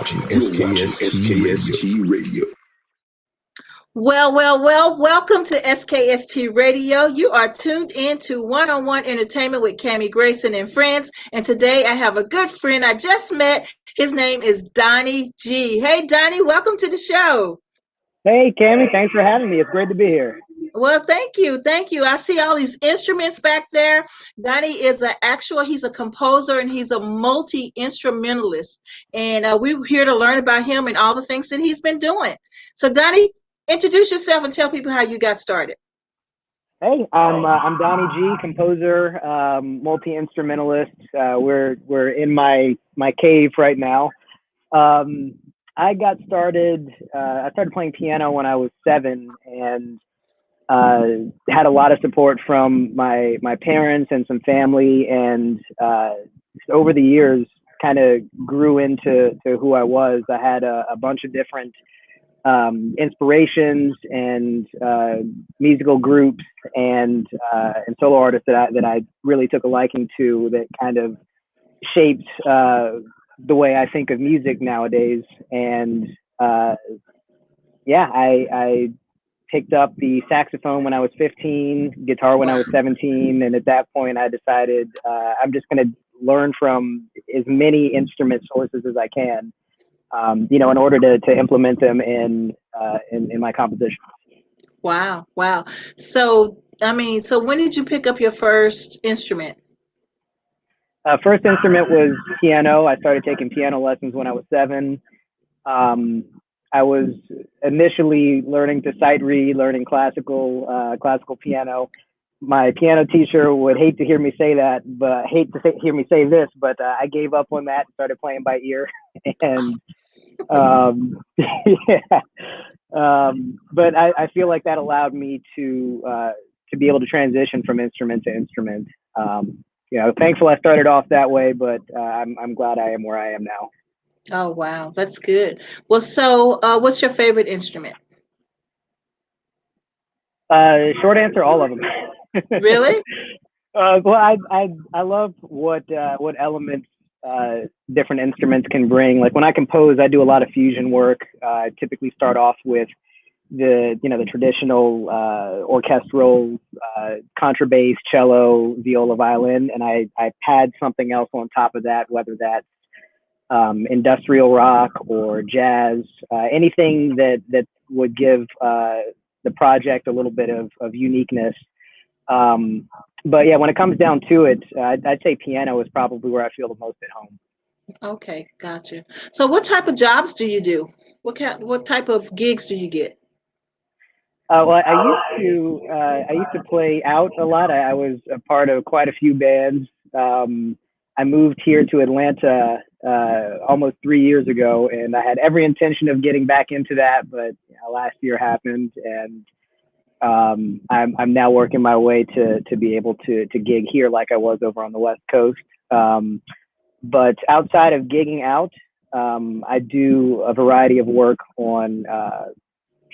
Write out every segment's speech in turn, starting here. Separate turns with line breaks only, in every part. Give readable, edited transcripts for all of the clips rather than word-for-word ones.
watching SKST Radio.
Well, welcome to SKST Radio. You are tuned in to One-on-One Entertainment with Cammie Grayson and friends. And today I have a good friend I just met. His name is Donnie G. Hey, Donnie, welcome to the show.
Hey, Cammie, thanks for having me. It's great to be here.
Well, thank you. I see all these instruments back there. Donnie is he's a composer and he's a multi-instrumentalist. And we're here to learn about him and all the things that he's been doing. So, Donnie, introduce yourself and tell people how you got started.
Hey, I'm Donnie G, composer, multi-instrumentalist. We're in my cave right now. I got started. I started playing piano when I was 7, and had a lot of support from my parents and some family, and over the years, kind of grew into who I was. I had a bunch of different inspirations and musical groups and solo artists that I really took a liking to, that kind of shaped the way I think of music nowadays. And I picked up the saxophone when I was 15, guitar when I was 17, and at that point I decided I'm just going to learn from as many instrument sources as I can. In order to implement them in my composition.
Wow. So when did you pick up your first instrument?
First instrument was piano. I started taking piano lessons when I was 7. I was initially learning to sight read, learning classical piano. My piano teacher would hate to hear me say that, but hear me say this, but I gave up on that and started playing by ear. And but I feel like that allowed me to be able to transition from instrument to instrument. Thankful I started off that way, but I'm glad I am where I am now.
Oh, wow. That's good. Well, so what's your favorite instrument?
Short answer, all of them.
Really?
Well, I love what elements different instruments can bring. Like when I compose, I do a lot of fusion work. I typically start off with the traditional orchestral contrabass, cello, viola, violin, and I pad something else on top of that, whether that's industrial rock or jazz, anything that would give the project a little bit of uniqueness. But yeah, when it comes down to it, I'd say piano is probably where I feel the most at home.
Okay, gotcha. So what type of jobs do you do? What type of gigs do you get?
Well, I used to play out a lot. I was a part of quite a few bands. I moved here to Atlanta almost 3 years ago, and I had every intention of getting back into that, but last year happened, and I'm now working my way to be able to gig here like I was over on the West Coast. But outside of gigging out, I do a variety of work on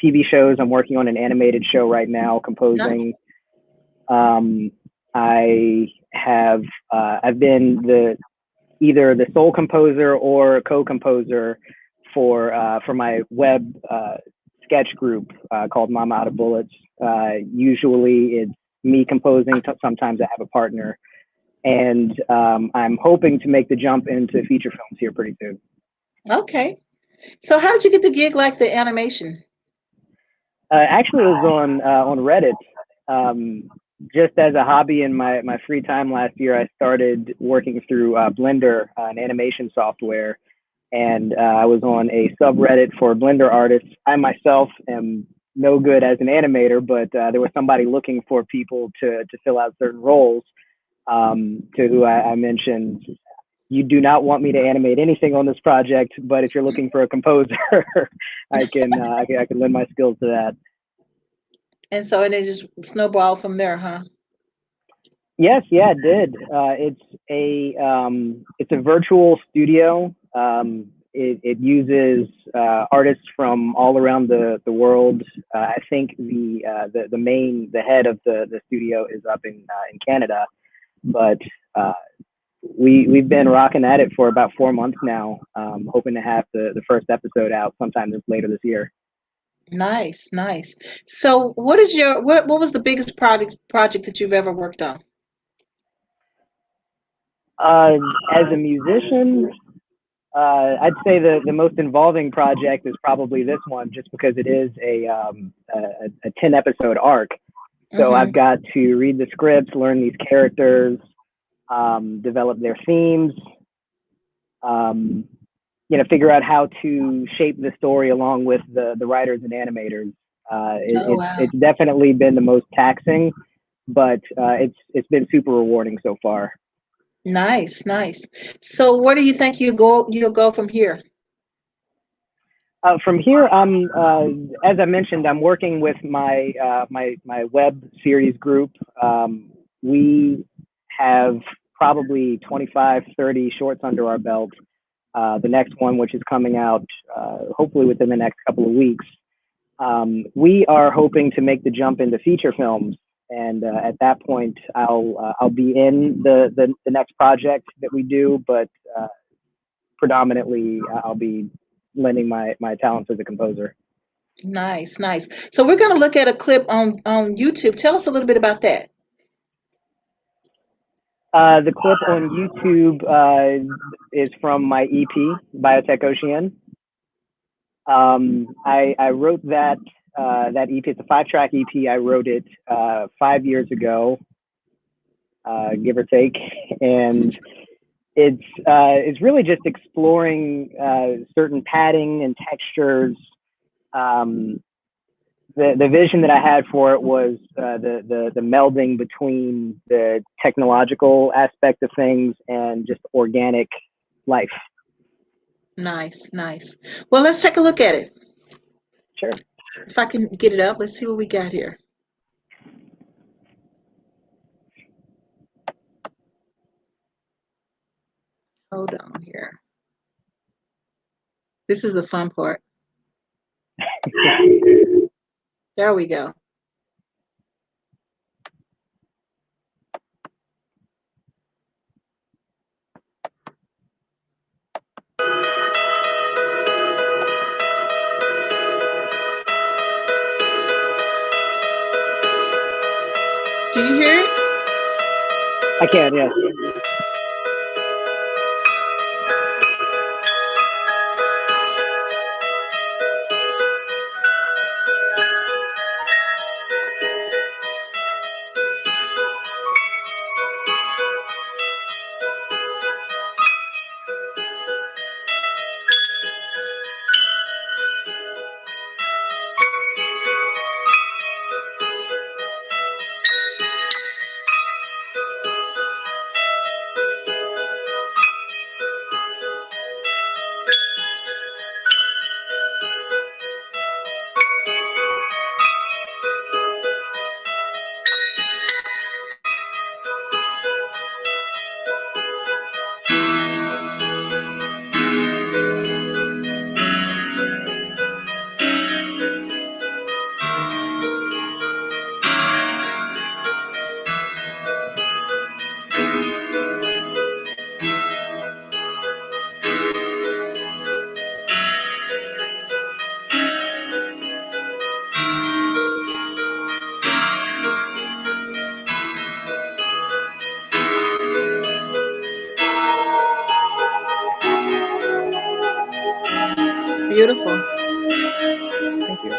TV shows. I'm working on an animated show right now, composing. Nice. I've been either the sole composer or co-composer for my web sketch group called Mama Out of Bullets. Usually it's me composing. Sometimes I have a partner, and I'm hoping to make the jump into feature films here pretty soon.
Okay. So how did you get the gig like the animation?
Actually, it was on Reddit. Just as a hobby in my free time last year, I started working through Blender, an animation software. And I was on a subreddit for Blender artists. I myself am no good as an animator, but there was somebody looking for people to fill out certain roles, to who I mentioned, you do not want me to animate anything on this project, but if you're looking for a composer, I can lend my skills to that.
And so it just snowballed from there, huh?
Yes, yeah, it did. It's a virtual studio. It uses artists from all around the world. I think the head of the studio is up in Canada, but we've been rocking at it for about 4 months now. Hoping to have the first episode out sometime later this year.
Nice, nice. So what was the biggest project that you've ever worked on?
As a musician, I'd say the most involving project is probably this one, just because it is a 10-episode arc. So I've got to read the scripts, learn these characters, develop their themes, figure out how to shape the story along with the writers and animators.
Wow.
It's definitely been the most taxing, but it's been super rewarding so far.
Nice, nice. So where do you think you'll go from here?
From here, as I mentioned, I'm working with my my web series group. We have probably 25, 30 shorts under our belt. The next one, which is coming out hopefully within the next couple of weeks, we are hoping to make the jump into feature films. And at that point, I'll be in the next project that we do, but predominantly I'll be lending my talents as a composer.
Nice, nice. So we're going to look at a clip on YouTube. Tell us a little bit about that.
The clip on YouTube is from my EP, Biotech Ocean. I wrote that EP. It's a 5-track EP. I wrote it 5 years ago, give or take, and it's really just exploring certain padding and textures. The vision that I had for it was the melding between the technological aspect of things and just organic life.
Nice, nice. Well, let's take a look at it.
Sure.
If I can get it up, let's see what we got here. Hold on here. This is the fun part. There we go. Do you hear it?
I can, yes.
Beautiful.
Thank you.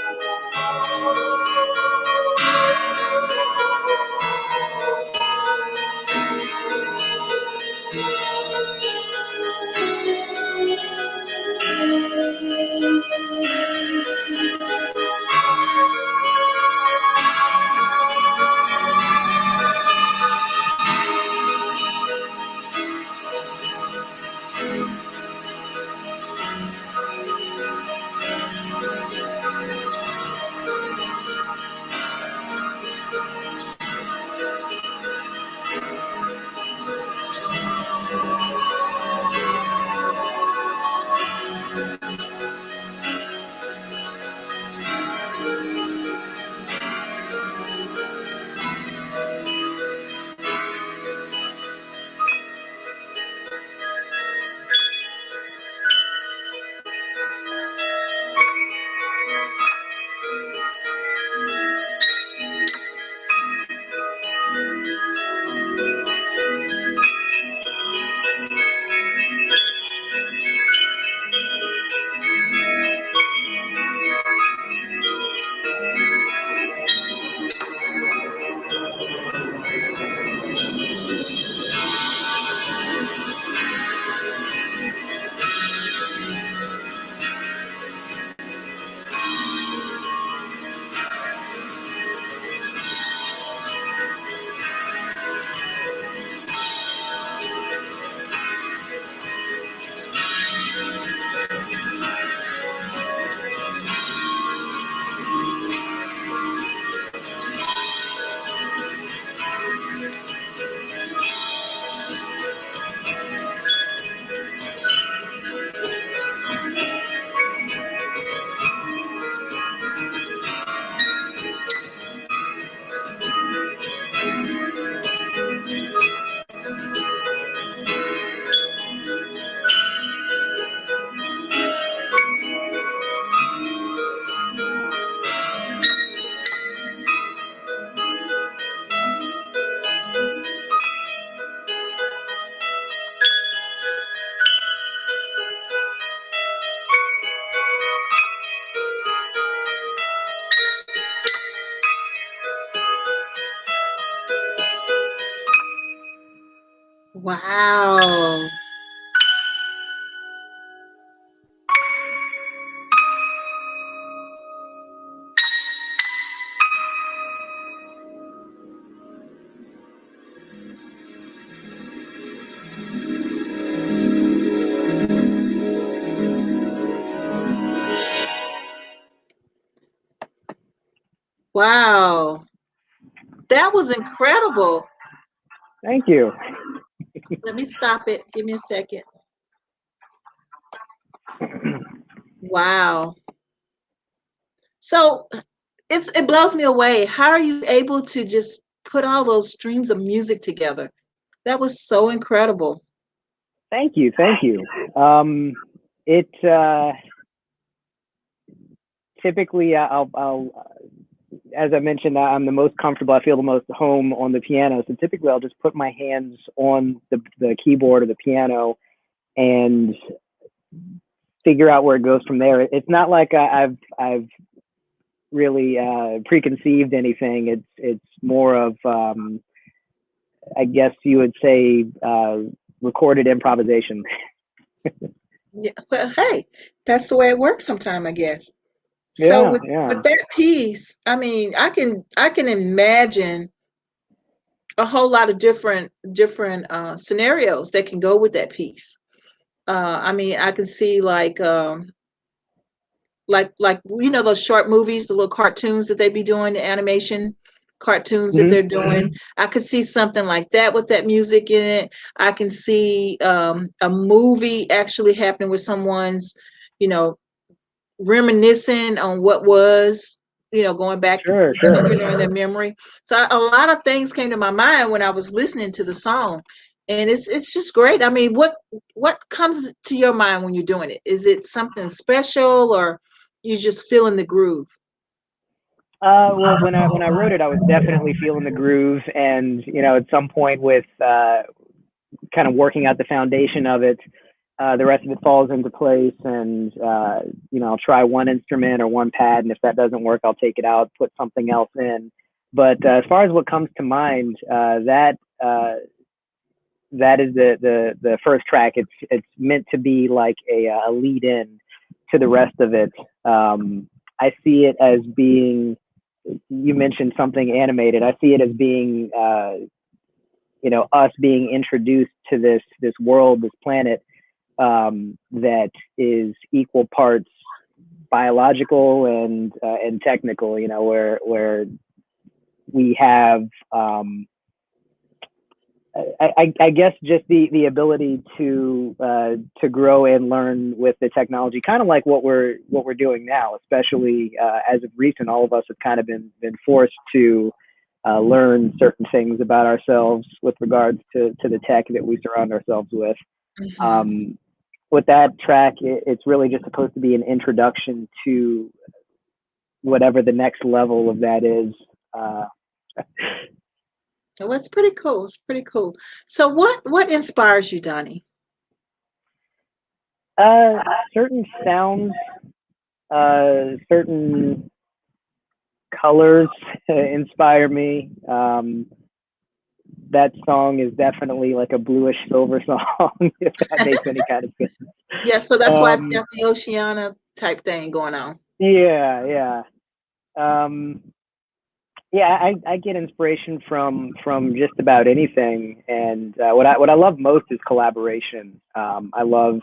Wow. Wow. That was incredible.
Thank you.
Let me stop it. Give me a second. Wow. So it blows me away. How are you able to just put all those streams of music together? That was so incredible.
Thank you. Thank you. It typically I'll as I mentioned, I'm the most comfortable. I feel the most home on the piano. So typically, I'll just put my hands on the keyboard or the piano and figure out where it goes from there. It's not like I've really preconceived anything. It's more of I guess you would say recorded improvisation.
Yeah, well, hey, that's the way it works sometime, I guess. So
Yeah,
with
yeah.
that piece, I mean, I can imagine a whole lot of different scenarios that can go with that piece. I mean, I can see like those short movies, the little cartoons that they be doing, the animation cartoons that
Hmm.
they're doing. I could see something like that with that music in it. I can see a movie actually happening with someone's, you know, reminiscing on what was, going back,
Sure, sure.
in their memory. So a lot of things came to my mind when I was listening to the song, and it's just great. I mean, what comes to your mind when you're doing it? Is it something special, or you just feeling the groove?
Well, when I wrote it, I was definitely feeling the groove, and at some point with kind of working out the foundation of it, the rest of it falls into place. And I'll try one instrument or one pad, and if that doesn't work, I'll take it out, put something else in. But as far as what comes to mind, that is the first track. It's meant to be like a lead in to the rest of it. I see it as being. You mentioned something animated. I see it as being us being introduced to this world, this planet that is equal parts biological and technical. Where we have I guess just the ability to grow and learn with the technology, kind of like what we're doing now, especially as of recent. All of us have kind of been forced to learn certain things about ourselves with regards to the tech that we surround ourselves with.
Mhm.
Um, with that track, it's really just supposed to be an introduction to whatever the next level of that is.
Well, it's pretty cool. It's pretty cool. So what inspires you, Donnie?
Uh, Certain sounds, certain colors inspire me. That song is definitely like a bluish silver song, if that makes any kind of sense.
Yeah, so that's why it's
Um,
got the Oceana type thing going on.
yeah, yeah. Um, yeah, I get inspiration from just about anything, and what I love most is collaboration. I love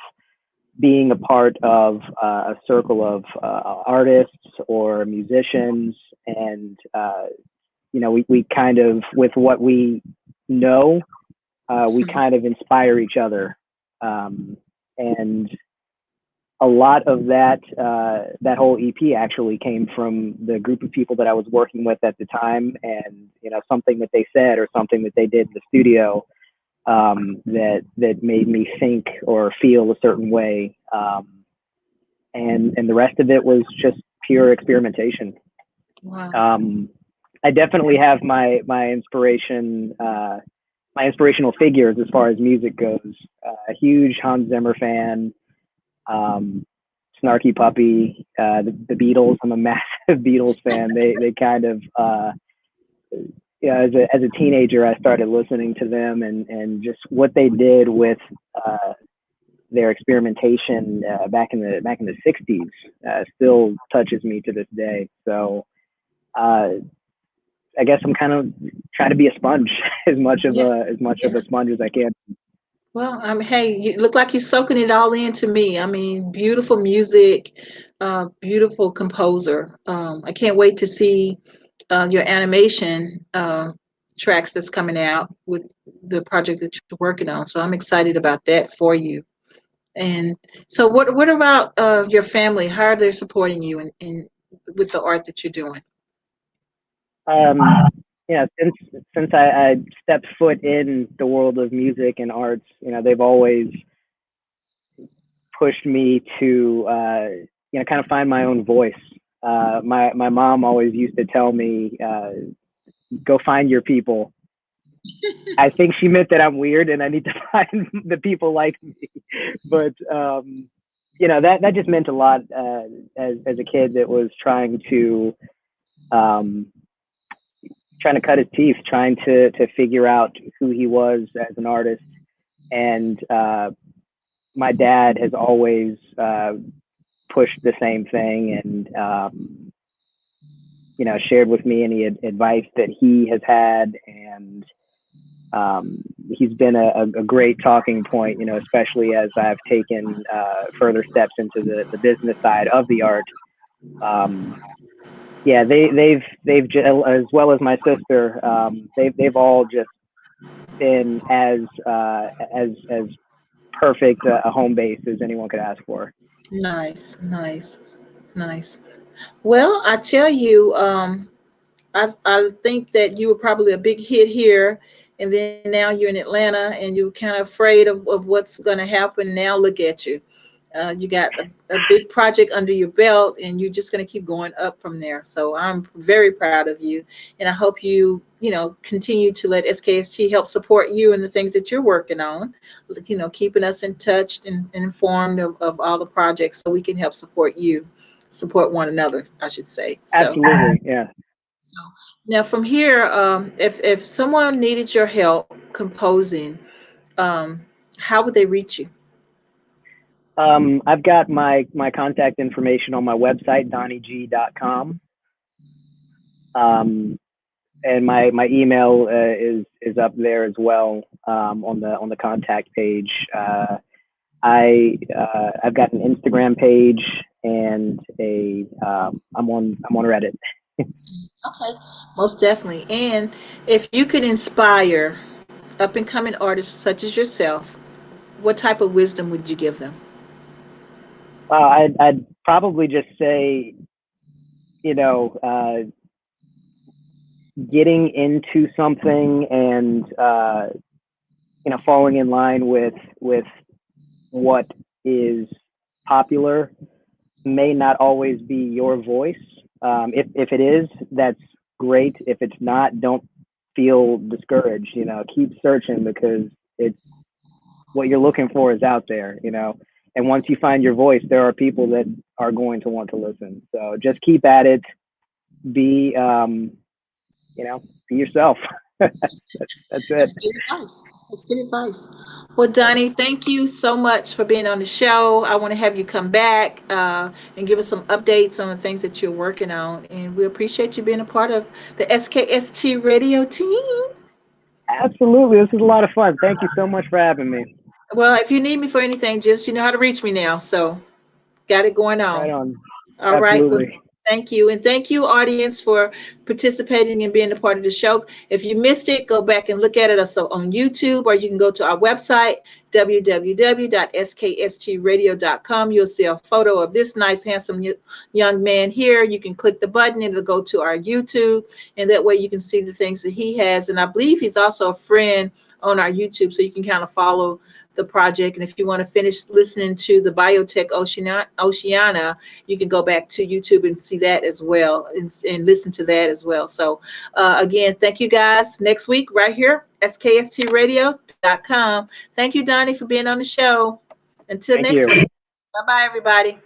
being a part of a circle of artists or musicians, and we kind of, with what we know, we
Mhm.
kind of inspire each other, and a lot of that whole EP actually came from the group of people that I was working with at the time, and something that they said or something that they did in the studio that made me think or feel a certain way, and the rest of it was just pure experimentation.
Wow.
Um, I definitely have my inspiration, my inspirational figures as far as music goes. A huge Hans Zimmer fan, um, Snarky Puppy, the Beatles. I'm a massive Beatles fan. They kind of yeah, as a teenager, I started listening to them, and just what they did with their experimentation back in the '60s still touches me to this day. So I guess I'm kind of trying to be a sponge as much of
Yeah.
a sponge as I can.
Well, hey, you look like you're soaking it all in to me. I mean, beautiful music, beautiful composer. I can't wait to see your animation tracks that's coming out with the project that you're working on. So I'm excited about that for you. And so, what about your family? How are they supporting you in with the art that you're doing?
Um, yeah, since I stepped foot in the world of music and arts, they've always pushed me to kind of find my own voice. My mom always used to tell me, "Go find your people." I think she meant that I'm weird and I need to find the people like me. But that just meant a lot as a kid that was um, trying to cut his teeth, trying to figure out who he was as an artist. And my dad has always pushed the same thing, and shared with me any advice that he has had, and he's been a great talking point, especially as I've taken further steps into the business side of the art. Yeah, they've as well as my sister, they've all just been as perfect a home base as anyone could ask for.
Nice, nice, nice. Well, I tell you, I think that you were probably a big hit here, and then now you're in Atlanta, and you're kind of afraid of what's going to happen. Now look at you. You got a big project under your belt, and you're just going to keep going up from there. So I'm very proud of you, and I hope you continue to let SKST help support you and the things that you're working on. Keeping us in touch and informed of all the projects, so we can help support you, support one another, I should say. So.
Absolutely, yeah.
So now from here, if someone needed your help composing, um, how would they reach you?
I've got my contact information on my website, donnieg.com. And my email is up there as well, on the contact page. I've got an Instagram page, and I'm on Reddit.
Okay, most definitely. And if you could inspire up and coming artists such as yourself, what type of wisdom would you give them?
I'd probably just say, you know, uh, getting into something, and falling in line with what is popular may not always be your voice. If it is, that's great. If it's not, don't feel discouraged. Keep searching, because it's what you're looking for is out there. And once you find your voice, there are people that are going to want to listen. So just keep at it. Be be yourself. That's it.
That's good advice. That's good advice. Well, Donnie, thank you so much for being on the show. I want to have you come back and give us some updates on the things that you're working on. And we appreciate you being a part of the SKST radio team.
Absolutely. This is a lot of fun. Thank you so much for having me.
Well, if you need me for anything, just you know how to reach me now. So got it going
Right
on.
on.
All right. Well,
Absolutely.
thank you. And thank you, audience, for participating and being a part of the show. If you missed it, go back and look at it also on YouTube, or you can go to our website, www.skstradio.com. You'll see a photo of this nice, handsome young man here. You can click the button and it'll go to our YouTube. And that way you can see the things that he has. And I believe he's also a friend on our YouTube, so you can kind of follow the project. And if you want to finish listening to the Biotech Oceana, you can go back to YouTube and see that as well, and listen to that as well. So again, thank you guys. Next week, right here, skstradio.com. Thank you, Donnie, for being on the show. Until
Thank
next
you.
week. Bye-bye, everybody.